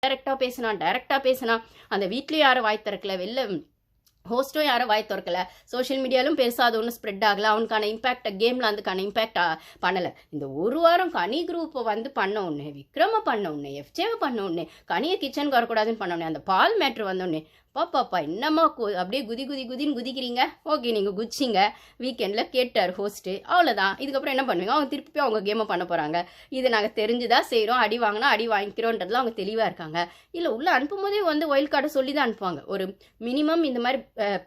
டைரக்டா பேசினான். அந்த வீட்லயும் யாரும் வாய் திறக்கல, வெளில ஹோஸ்ட்டும் யாரும் வாய் திறக்கல, சோஷியல் மீடியாலும் பெருசாக அது ஒன்றும் ஸ்ப்ரெட் ஆகலை, அவனுக்கான இம்பேக்ட் கேமில் அதுக்கான இம்பேக்ட் பண்ணலை. இந்த ஒரு வாரம் கனி குரூப்பை வந்து பண்ண உடனே, விக்ரம பண்ண உடனே, எஃப்ஜேவை பண்ண உடனே, கனியை கிச்சனுக்கு வரக்கூடாதுன்னு பண்ண உடனே, அந்த பால் மேட்ரு வந்தோடனே, பாப்பாப்பா என்னம்மா அப்படியே குதின்னு குதிக்கிறீங்க. ஓகே, நீங்கள் குதிச்சிங்க, வீக்கெண்டில் கேட்டார் ஹோஸ்ட்டு, அவ்வளோதான். இதுக்கப்புறம் என்ன பண்ணுவீங்க? அவங்க திருப்பி போய் அவங்க கேமை பண்ண போகிறாங்க. இது நாங்கள் தெரிஞ்சுதான் செய்கிறோம், அடி வாங்கினா அடி வாங்கிக்கிறோன்றதுல அவங்க தெளிவாக இருக்காங்க. இல்லை உள்ளே அனுப்பும் போதே வந்து ஒயில்ட் கார்டை சொல்லி தான் அனுப்புவாங்க. ஒரு மினிமம் இந்த மாதிரி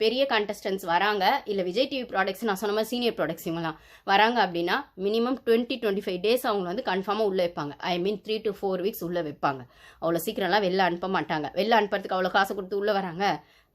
பெரிய கண்டஸ்டன்ஸ் வராங்க, இல்லை விஜய் டிவி ப்ராடக்ட்ஸ், நான் சொன்ன மாதிரி சீனியர் ப்ராடக்ட்ஸ் இவங்கலாம் வராங்க அப்படின்னா மினிமம் 20-25 டேஸ் அவங்க வந்து கன்ஃபார்மாக உள்ளே வைப்பாங்க. ஐ மீன் 3 to 4 வீக்ஸ் உள்ளே வைப்பாங்க. அவ்வளோ சீக்கிரம்லாம் வெளில அனுப்ப மாட்டாங்க. வெளில அனுப்புறதுக்கு அவ்வளோ காசு கொடுத்து உள்ளே வராங்க,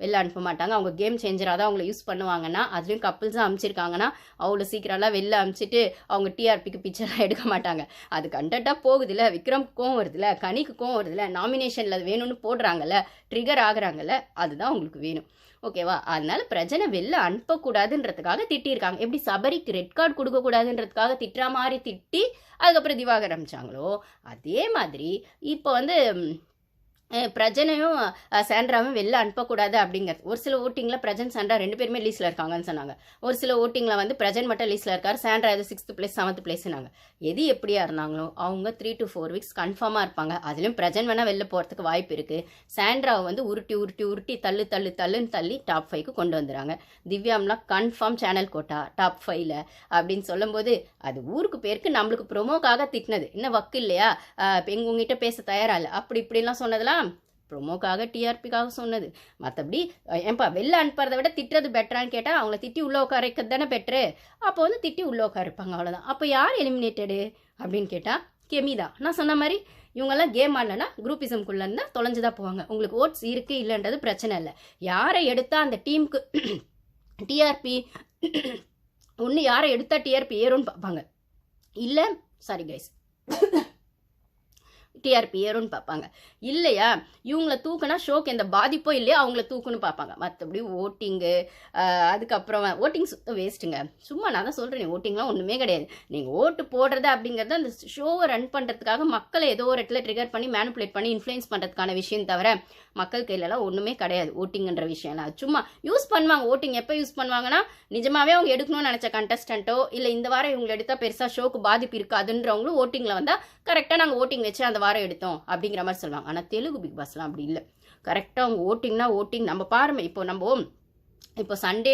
வெளில அனுப்ப மாட்டாங்க. அவங்க கேம் சேஞ்சராக தான் அவங்கள யூஸ் பண்ணுவாங்கன்னா, அதுலேயும் கப்புள்ஸாக அனுப்பிச்சிருக்காங்கன்னா அவ்வளோ சீக்கிரம்லாம் வெளில அனுப்பிச்சிட்டு அவங்க டிஆர்பிக்கு பிக்சர்லாம் எடுக்க மாட்டாங்க. அது கண்டென்ட்டாக போகுதுல்ல, விக்ரம்க்கும் வருதுல்ல, கனிக்கும் வருதுல்ல, நாமினேஷனில் வேணும்னு போடுறாங்கல்ல, ட்ரிகர் ஆகுறாங்கல்ல, அதுதான் உங்களுக்கு வேணும். ஓகேவா? அதனால பிரச்சனை வெளில அனுப்பக்கூடாதுன்றதுக்காக திட்டிருக்காங்க. எப்படி சபரிக்கு ரெட் கார்டு கொடுக்கக்கூடாதுன்றதுக்காக திட்டுற மாதிரி திட்டி அதுக்கப்புறம் திவாகர் ஆரம்பிச்சாங்களோ, அதே மாதிரி இப்போ வந்து பிரஜனையும் சாண்ட்ராவும் வெளில அனுப்பக்கூடாது அப்படிங்கிறது. ஒரு சில ஓட்டிங்கில் பிரஜன் சாண்ட்ரா 2 பேருமே லீஸ்டில் இருக்காங்கன்னு சொன்னாங்க. ஒரு சில ஓட்டிங்கில் வந்து பிரஜன் மட்டும் லீஸ்டில் இருக்கார், சாண்ட்ரா ஏதோ 6th place 7th placeனாங்க. எது எப்படியா இருந்தாங்களோ அவங்க 3 to 4 வீக்ஸ் கன்ஃபார்மாக இருப்பாங்க. அதுலேயும் பிரஜன் வேணால் வெளில போகிறதுக்கு வாய்ப்பு இருக்குது. சாண்ட்ராவை வந்து உருட்டி தள்ளுன்னு தள்ளி டாப் 5க்கு கொண்டு வந்துடுறாங்க. திவ்யாம்லாம் கன்ஃபார்ம் சேனல் கோட்டா டாப் 5ல் அப்படின்னு சொல்லும்போது, அது ஊருக்கு பேருக்கு நம்மளுக்கு ப்ரொமோக்காக திட்டினது. இன்னும் வக்கு இல்லையா, உங்ககிட்ட பேச தயாரா இல்லை, அப்படி இப்படிலாம் சொன்னதெல்லாம் ப்ரொமோக்காக டிஆர்பிக்காக சொன்னது. மற்றபடி ஏன்பா வெளில அனுப்புறதை விட திட்டுறது பெட்டரான்னு கேட்டால் அவங்கள திட்டி உள்ளே உட்கார வைக்கிறது தானே பெட்ரு. அப்போ வந்து திட்டி உள்ளே உட்காருப்பாங்க, அவ்வளோதான். அப்போ யார் எலிமினேட்டடு அப்படின்னு கேட்டால் கெமி தான். நான் சொன்ன மாதிரி இவங்கெல்லாம் கேம் ஆடலன்னா குரூப்பிசம்குள்ளே இருந்தால் தொலைஞ்சுதான் போவாங்க. உங்களுக்கு ஓட்ஸ் இருக்குது இல்லைன்றது பிரச்சனை இல்லை. யாரை எடுத்தால் அந்த டீமுக்கு டிஆர்பி ஒன்று, யாரை எடுத்தால் டிஆர்பி ஏறும்னு பார்ப்பாங்க, இல்லை சாரி கைஸ் டிஆர்பி ஏறும்னு பார்ப்பாங்க. இல்லையா இவங்கள தூக்குனா ஷோக்கு எந்த பாதிப்போ இல்லையா அவங்கள தூக்குன்னு பார்ப்பாங்க. மற்றபடி ஓட்டிங்கு அதுக்கப்புறம் ஓட்டிங் சுத்தம் வேஸ்ட்டுங்க. சும்மா நான் தான் சொல்கிறேன், ஓட்டிங்லாம் ஒன்றுமே கிடையாது. நீங்கள் ஓட்டு போடுறது அப்படிங்கிறது அந்த ஷோவை ரன் பண்ணுறதுக்காக மக்களை ஏதோ ஒரு இடத்துல ட்ரிகர் பண்ணி மேனிப்புலேட் பண்ணி இன்ஃப்ளூயன்ஸ் பண்ணுறதுக்கான விஷயம் தவிர மக்கள் கையிலலாம் ஒன்றுமே கிடையாது ஓட்டிங்கன்ற விஷயம்லாம். சும்மா யூஸ் பண்ணுவாங்க. ஓட்டிங் எப்போ யூஸ் பண்ணுவாங்கன்னா, நிஜமாவே அவங்க எடுக்கணும்னு நினச்ச கண்டஸ்டன்ட்டோ இல்லை இந்த வாரம் இவங்க எடுத்தால் பெருசாக ஷோக்கு பாதிப்பு இருக்காதுன்றவங்களும் ஓட்டிங்கில் வந்தால் கரெக்டாக நாங்கள் ஓட்டிங் வச்சு அந்த வாரம் எடுத்தோம் அப்படிங்கிற மாதிரி சொல்லுவாங்க. ஆனால் தெலுங்கு பிக் பாஸ்லாம் அப்படி இல்லை. கரெக்டாக அவங்க ஓட்டிங்னா ஓட்டிங். நம்ம பாருங்க, இப்போ சண்டே